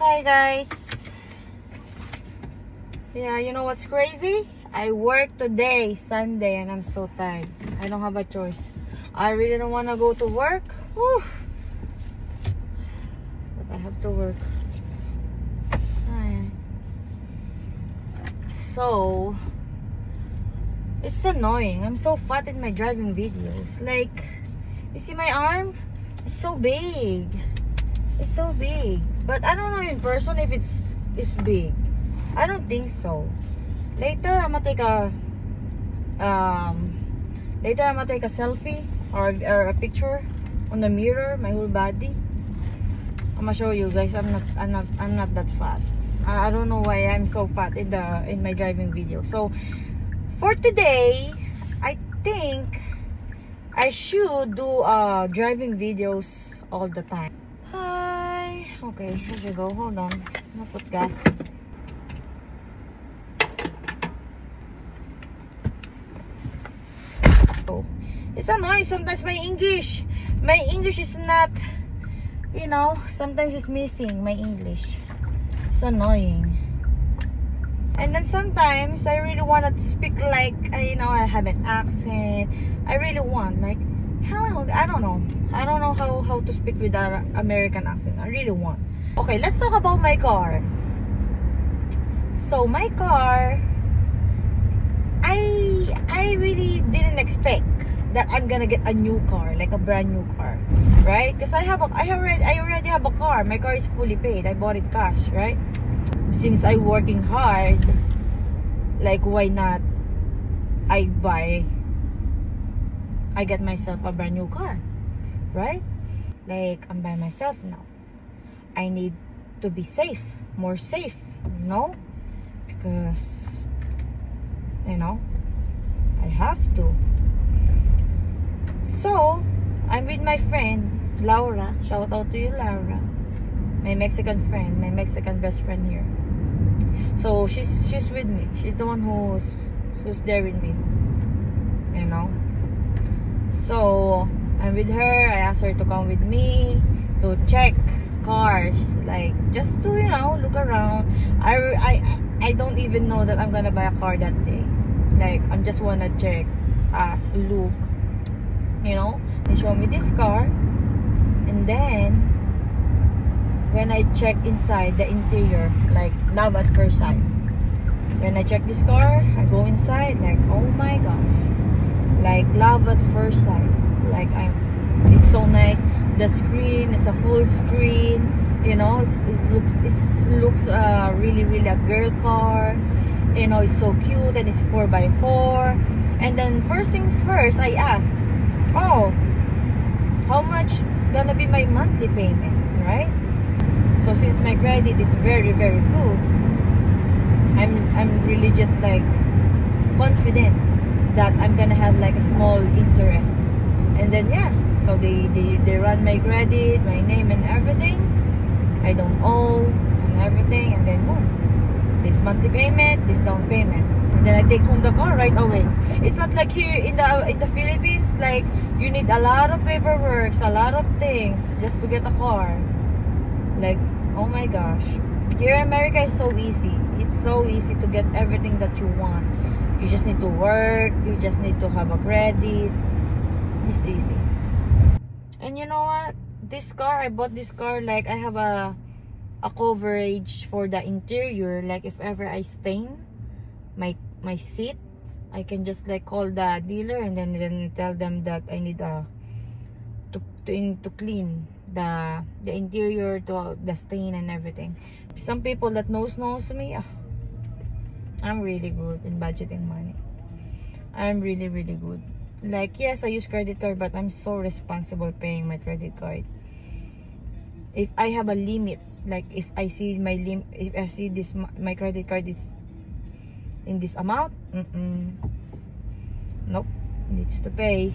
Hi guys. Yeah, you know what's crazy? I work today, Sunday, and I'm so tired. I don't have a choice. I really don't want to go to work. Whew. But I have to work. Ay. So, it's annoying. I'm so fat in my driving videos. Like, you see my arm? It's so big. It's so big. But I don't know in person if it's big. I don't think so. Later I'm gonna take a selfie or a picture on the mirror, my whole body. I'm gonna show you guys. I'm not that fat. I don't know why I'm so fat in my driving video. So for today, I think I should do driving videos all the time. Hi. Okay, here you go. Hold on. I'm gonna put gas. It's annoying. Sometimes my English is not, you know, sometimes it's missing my English. It's annoying. And then sometimes I really want to speak like, you know, I have an accent. I really want, like, hello, I don't know how to speak with an American accent. I really want. Okay, let's talk about my car. So my car, I really didn't expect that I'm gonna get a new car, like a brand new car, right? Because I already have a car. My car is fully paid. I bought it cash, right? Since I'm working hard, like, why not I get myself a brand new car, right? Like, I'm by myself now. I need to be safe, more safe, you know, because, you know, I have to. So I'm with my friend Laura. Shout out to you, Laura, my Mexican friend, my Mexican best friend here. So she's with me. She's the one who's there with me, you know. So I'm with her. I asked her to come with me to check cars, like, just to, you know, look around. I don't even know that I'm gonna buy a car that day. Like, I just wanna check, ask, look, you know. They show me this car, and then when I check inside the interior, like, love at first sight. When I check this car, I go inside, like, oh my gosh, like, love at first sight. Like, it's so nice. The screen is a full screen, you know. It looks really a girl car, you know. It's so cute, and it's 4x4. And then first things first, I asked, oh, how much gonna be my monthly payment, right? So since my credit is very good, I'm really just, like, confident that I'm gonna have, like, a small interest. And then, yeah, so they run my credit, my name and everything. I don't owe and everything, and then boom, this monthly payment, this down payment, and then I take home the car right away. It's not like here in the Philippines, like, you need a lot of paperwork, a lot of things just to get a car. Like, oh my gosh, here in America is so easy. It's so easy to get everything that you want. You just need to work, you just need to have a credit. It's easy. And you know what, this car, I bought this car, like, I have a coverage for the interior. Like, if ever I stain my seat, I can just, like, call the dealer and then tell them that I need to clean the interior, to the stain and everything. Some people that knows me, I'm really good in budgeting money. I'm really good. Like, yes, I use credit card, but I'm so responsible paying my credit card. If I have a limit, like, if I see this, my credit card is in this amount, nope, needs to pay.